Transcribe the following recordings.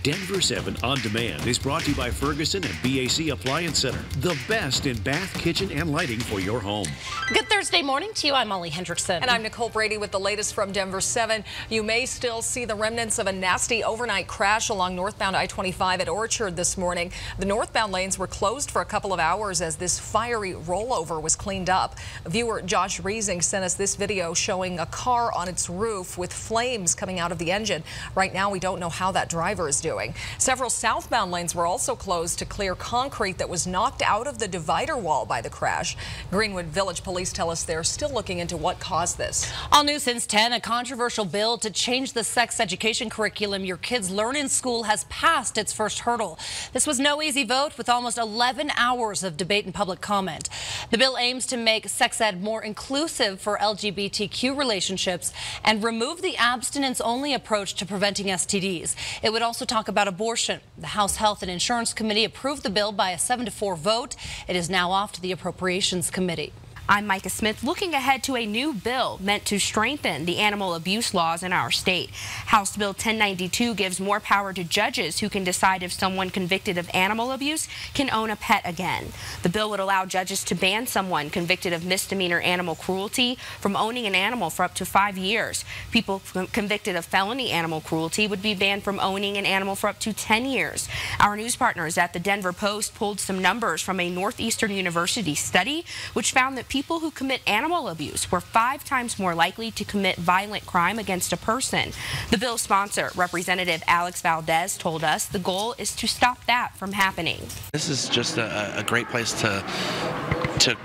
Denver 7 On Demand is brought to you by Ferguson and BAC Appliance Center, the best in bath, kitchen, and lighting for your home. Good Thursday morning to you. I'm Molly Hendrickson. And I'm Nicole Brady with the latest from Denver 7. You may still see the remnants of a nasty overnight crash along northbound I-25 at Orchard this morning. The northbound lanes were closed for a couple of hours as this fiery rollover was cleaned up. Viewer Josh Reesing sent us this video showing a car on its roof with flames coming out of the engine. Right now, we don't know how that driver is doing. Several southbound lanes were also closed to clear concrete that was knocked out of the divider wall by the crash. Greenwood Village Police tell us they're still looking into what caused this. All new since 10, a controversial bill to change the sex education curriculum your kids learn in school has passed its first hurdle. This was no easy vote with almost 11 hours of debate and public comment. The bill aims to make sex ed more inclusive for LGBTQ relationships and remove the abstinence-only approach to preventing STDs. It would also talk about abortion. The House Health and Insurance Committee approved the bill by a 7-4 vote. It is now off to the Appropriations Committee. I'm Micah Smith, looking ahead to a new bill meant to strengthen the animal abuse laws in our state. House Bill 1092 gives more power to judges who can decide if someone convicted of animal abuse can own a pet again. The bill would allow judges to ban someone convicted of misdemeanor animal cruelty from owning an animal for up to 5 years. People convicted of felony animal cruelty would be banned from owning an animal for up to 10 years. Our news partners at the Denver Post pulled some numbers from a Northeastern University study, which found that people who commit animal abuse were 5 times more likely to commit violent crime against a person. The bill's sponsor, Representative Alex Valdez, told us the goal is to stop that from happening. This is just a great place to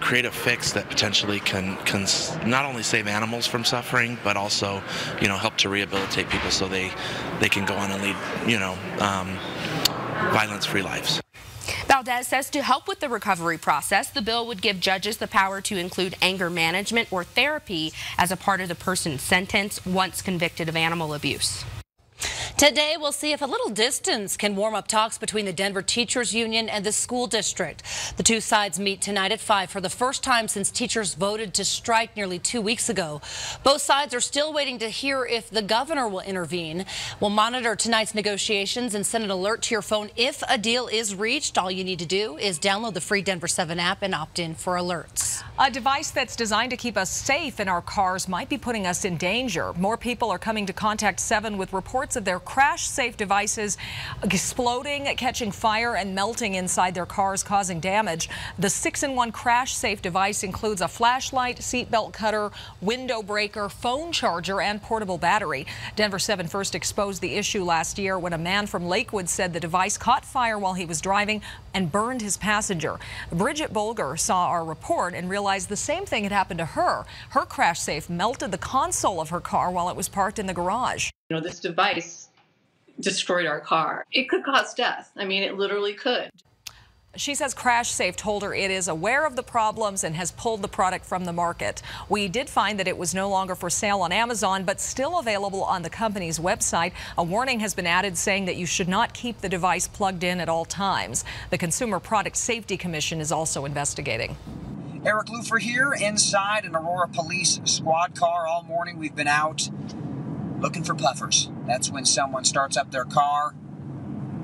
create a fix that potentially can not only save animals from suffering, but also, help to rehabilitate people so they can go on and lead, violence-free lives. Valdez says to help with the recovery process, the bill would give judges the power to include anger management or therapy as a part of the person's sentence once convicted of animal abuse. Today, we'll see if a little distance can warm up talks between the Denver Teachers Union and the school district. The two sides meet tonight at 5 for the first time since teachers voted to strike nearly 2 weeks ago. Both sides are still waiting to hear if the governor will intervene. We'll monitor tonight's negotiations and send an alert to your phone if a deal is reached. All you need to do is download the free Denver 7 app and opt in for alerts. A device that's designed to keep us safe in our cars might be putting us in danger. More people are coming to Contact 7 with reports of their crash-safe devices exploding, catching fire, and melting inside their cars, causing damage. The 6-in-1 crash-safe device includes a flashlight, seatbelt cutter, window breaker, phone charger, and portable battery. Denver 7 first exposed the issue last year when a man from Lakewood said the device caught fire while he was driving and burned his passenger. Bridget Bolger saw our report and realized the same thing had happened to her. Her crash-safe melted the console of her car while it was parked in the garage. This device destroyed our car. It could cause death. I mean, it literally could. She says CrashSafe told her it is aware of the problems and has pulled the product from the market. We did find that it was no longer for sale on Amazon, but still available on the company's website. A warning has been added saying that you should not keep the device plugged in at all times. The Consumer Product Safety Commission is also investigating. Eric Lufer here inside an Aurora Police squad car. All morning we've been out looking for puffers. That's when someone starts up their car,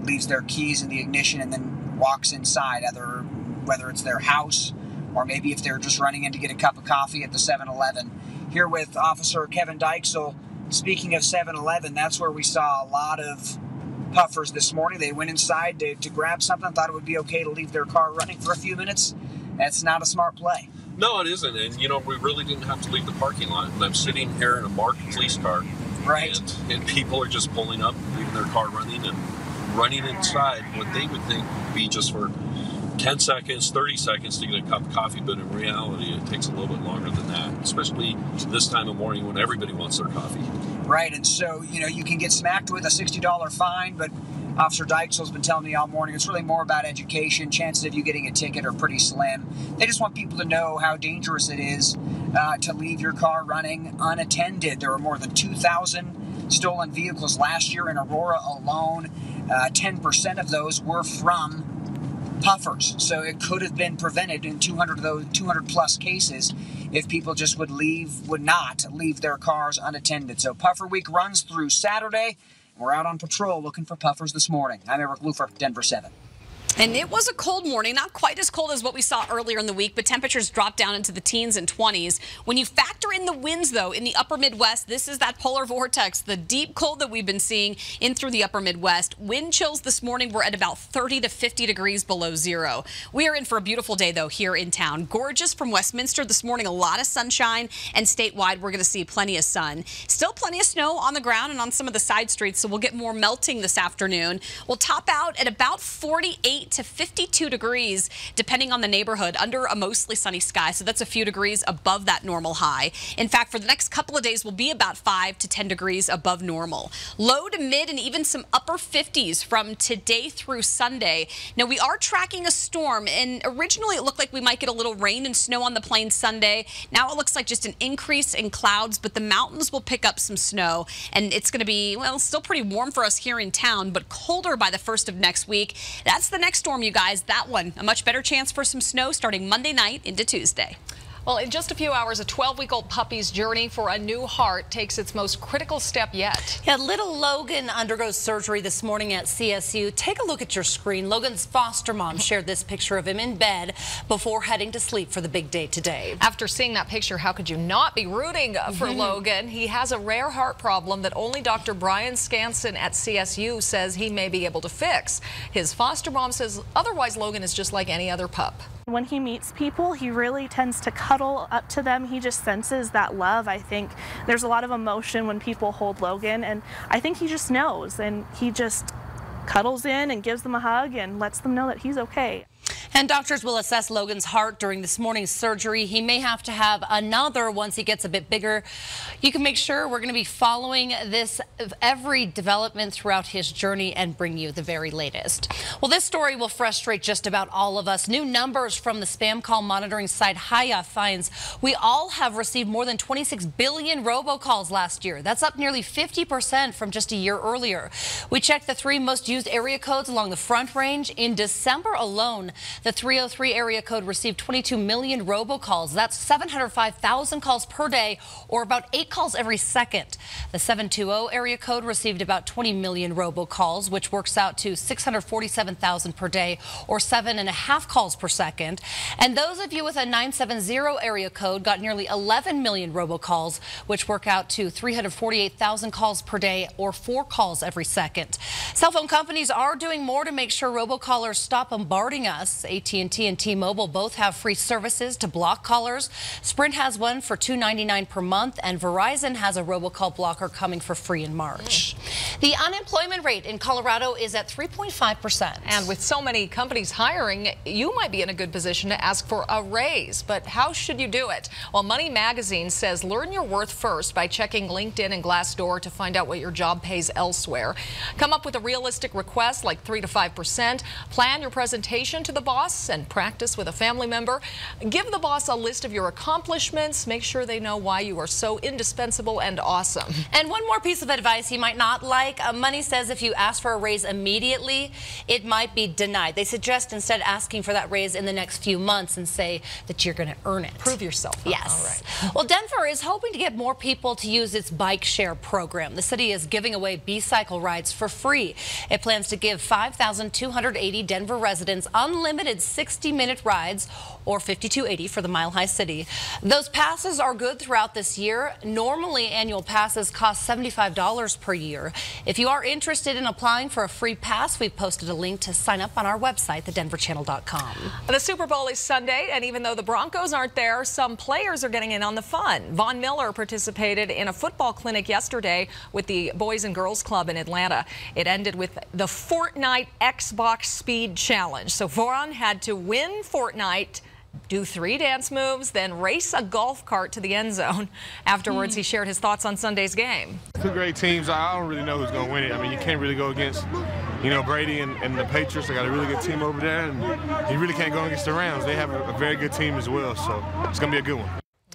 leaves their keys in the ignition, and then walks inside, whether it's their house or maybe if they're just running in to get a cup of coffee at the 7-Eleven. Here with Officer Kevin Dykesel. Speaking of 7-Eleven, that's where we saw a lot of puffers this morning. They went inside to grab something, thought it would be okay to leave their car running for a few minutes. That's not a smart play. No, it isn't. And, we really didn't have to leave the parking lot. And I'm sitting here in a marked police car. Right. And people are just pulling up, leaving their car running and running inside what they would think would be just for 10 seconds, 30 seconds to get a cup of coffee. But in reality, it takes a little bit longer than that, especially this time of morning when everybody wants their coffee. Right. And so, you can get smacked with a $60 fine, but Officer Dyksel's been telling me all morning it's really more about education. Chances of you getting a ticket are pretty slim. They just want people to know how dangerous it is to leave your car running unattended. There were more than 2,000 stolen vehicles last year in Aurora alone. 10% of those were from puffers. So it could have been prevented in 200 plus cases if people just would not leave their cars unattended. So Puffer Week runs through Saturday. We're out on patrol looking for puffers this morning. I'm Eric Lufer, Denver 7. And it was a cold morning, not quite as cold as what we saw earlier in the week, but temperatures dropped down into the teens and 20s. When you factor in the winds, though, in the upper Midwest, this is that polar vortex, the deep cold that we've been seeing in through the upper Midwest. Wind chills this morning were at about 30 to 50 degrees below zero. We are in for a beautiful day, though, here in town. Gorgeous from Westminster this morning, a lot of sunshine, and statewide, we're going to see plenty of sun. Still plenty of snow on the ground and on some of the side streets, so we'll get more melting this afternoon. We'll top out at about 48 to 52 degrees, depending on the neighborhood, under a mostly sunny sky. So that's a few degrees above that normal high. In fact, for the next couple of days, we'll be about 5 to 10 degrees above normal. Low to mid and even some upper 50s from today through Sunday. Now, we are tracking a storm, and originally it looked like we might get a little rain and snow on the plains Sunday. Now it looks like just an increase in clouds, but the mountains will pick up some snow, and it's going to be, well, still pretty warm for us here in town, but colder by the 1st of next week. That's the next storm, you guys. That one, a much better chance for some snow starting Monday night into Tuesday. Well, in just a few hours, a 12-week-old puppy's journey for a new heart takes its most critical step yet. Yeah, little Logan undergoes surgery this morning at CSU. Take a look at your screen. Logan's foster mom shared this picture of him in bed before heading to sleep for the big day today. After seeing that picture, how could you not be rooting for Logan? He has a rare heart problem that only Dr. Brian Scanson at CSU says he may be able to fix. His foster mom says otherwise Logan is just like any other pup. When he meets people, he really tends to cuddle up to them. He just senses that love. I think there's a lot of emotion when people hold Logan, and I think he just knows, and he just cuddles in and gives them a hug and lets them know that he's okay. And doctors will assess Logan's heart during this morning's surgery. He may have to have another once he gets a bit bigger. You can make sure we're going to be following this every development throughout his journey and bring you the very latest. Well, this story will frustrate just about all of us. New numbers from the spam call monitoring site Hiya finds we all have received more than 26 billion robocalls last year. That's up nearly 50% from just a year earlier. We checked the 3 most used area codes along the Front Range. In December alone, the 303 area code received 22 million robocalls. That's 705,000 calls per day, or about 8 calls every second. The 720 area code received about 20 million robocalls, which works out to 647,000 per day, or 7.5 calls per second. And those of you with a 970 area code got nearly 11 million robocalls, which work out to 348,000 calls per day, or 4 calls every second. Cell phone companies are doing more to make sure robocallers stop bombarding us. AT&T and T-Mobile both have free services to block callers. Sprint has one for $2.99 per month, and Verizon has a robocall blocker coming for free in March. The unemployment rate in Colorado is at 3.5%. And with so many companies hiring, you might be in a good position to ask for a raise. But how should you do it? Well, Money Magazine says learn your worth first by checking LinkedIn and Glassdoor to find out what your job pays elsewhere. Come up with a realistic request like 3 to 5%. Plan your presentation to the boss and practice with a family member. Give the boss a list of your accomplishments. Make sure they know why you are so indispensable and awesome. And one more piece of advice you might not like. Money says if you ask for a raise immediately, it might be denied. They suggest instead asking for that raise in the next few months and say that you're going to earn it. Prove yourself. Yes. All right. Well, Denver is hoping to get more people to use its bike share program. The city is giving away B-cycle rides for free. It plans to give 5,280 Denver residents unlimited 60-minute rides, or $52.80 for the Mile High City. Those passes are good throughout this year. Normally, annual passes cost $75 per year. If you are interested in applying for a free pass, we've posted a link to sign up on our website, thedenverchannel.com. The Super Bowl is Sunday, and even though the Broncos aren't there, some players are getting in on the fun. Von Miller participated in a football clinic yesterday with the Boys and Girls Club in Atlanta. It ended with the Fortnite Xbox Speed Challenge. So Von had to win Fortnite, do 3 dance moves, then race a golf cart to the end zone. Afterwards, he shared his thoughts on Sunday's game. 2 great teams. I don't really know who's going to win it. I mean, you can't really go against, you know, Brady and the Patriots. They got a really good team over there, and you really can't go against the Rams. They have a very good team as well, so it's going to be a good one.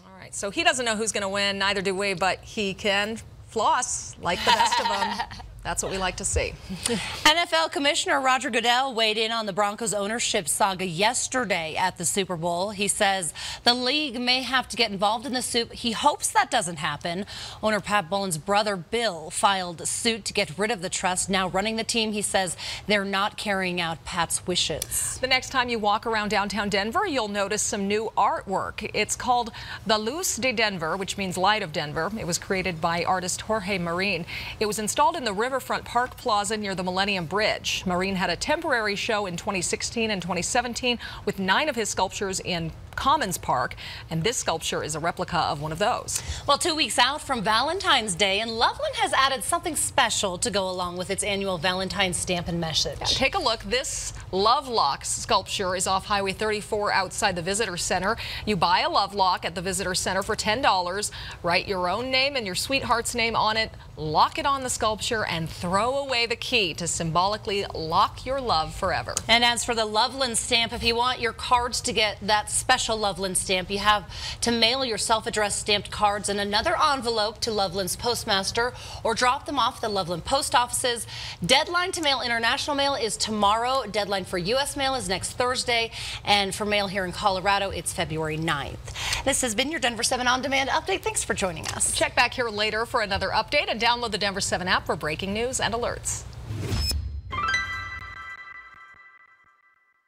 All right, so he doesn't know who's going to win, neither do we, but he can floss like the best of them. That's what we like to see. NFL Commissioner Roger Goodell weighed in on the Broncos ownership saga yesterday at the Super Bowl. He says the league may have to get involved in the soup. He hopes that doesn't happen. Owner Pat Bowlen's brother Bill filed a suit to get rid of the trust. Now running the team, he says they're not carrying out Pat's wishes. The next time you walk around downtown Denver, you'll notice some new artwork. It's called The Luz de Denver, which means Light of Denver. It was created by artist Jorge Marin. It was installed in the Riverfront Park Plaza near the Millennium Bridge. Marin had a temporary show in 2016 and 2017 with 9 of his sculptures in Commons Park, and this sculpture is a replica of one of those. Well, 2 weeks out from Valentine's Day, and Loveland has added something special to go along with its annual Valentine's stamp and message. Yeah, take a look. This Love Lock sculpture is off Highway 34 outside the Visitor Center. You buy a Love Lock at the Visitor Center for $10, write your own name and your sweetheart's name on it, lock it on the sculpture, and throw away the key to symbolically lock your love forever. And as for the Loveland stamp, if you want your cards to get that special Loveland stamp, you have to mail your self-addressed stamped cards in another envelope to Loveland's postmaster or drop them off at the Loveland post offices. Deadline to mail international mail is tomorrow. Deadline for U.S. mail is next Thursday. And for mail here in Colorado, it's February 9th. This has been your Denver 7 On Demand update. Thanks for joining us. Check back here later for another update and download the Denver 7 app for breaking news and alerts.